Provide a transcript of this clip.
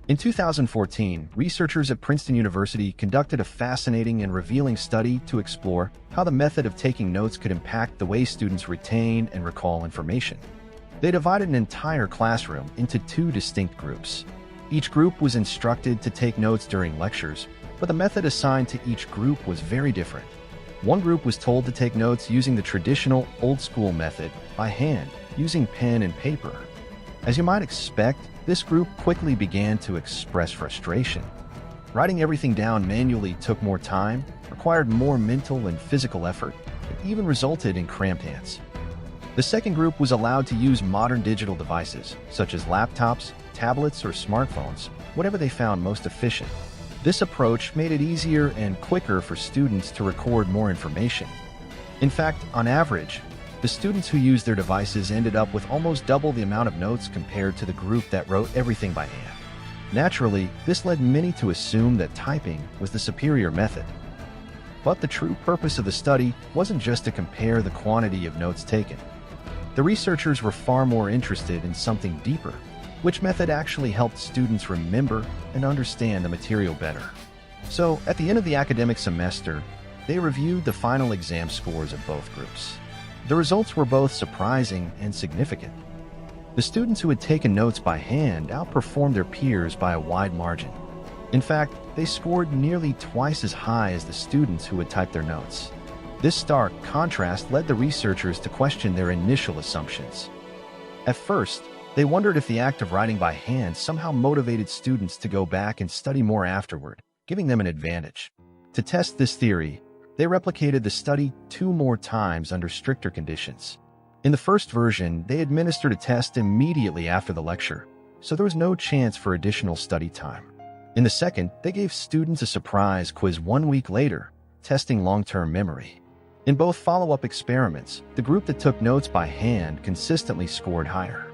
In 2014, researchers at Princeton University conducted a fascinating and revealing study to explore how the method of taking notes could impact the way students retain and recall information. They divided an entire classroom into two distinct groups. Each group was instructed to take notes during lectures, but the method assigned to each group was very different. One group was told to take notes using the traditional old-school method by hand, using pen and paper. As you might expect, this group quickly began to express frustration. Writing everything down manually took more time, required more mental and physical effort, and even resulted in cramped hands. The second group was allowed to use modern digital devices, such as laptops, tablets, or smartphones, whatever they found most efficient. This approach made it easier and quicker for students to record more information. In fact, on average, the students who used their devices ended up with almost double the amount of notes compared to the group that wrote everything by hand. Naturally, this led many to assume that typing was the superior method. But the true purpose of the study wasn't just to compare the quantity of notes taken. The researchers were far more interested in something deeper: which method actually helped students remember and understand the material better. So, at the end of the academic semester, they reviewed the final exam scores of both groups. The results were both surprising and significant. The students who had taken notes by hand outperformed their peers by a wide margin. In fact, they scored nearly twice as high as the students who had typed their notes. This stark contrast led the researchers to question their initial assumptions. At first, they wondered if the act of writing by hand somehow motivated students to go back and study more afterward, giving them an advantage. To test this theory, they replicated the study 2 more times under stricter conditions. In the first version, they administered a test immediately after the lecture, so there was no chance for additional study time. In the second, they gave students a surprise quiz 1 week later, testing long-term memory. In both follow-up experiments, the group that took notes by hand consistently scored higher.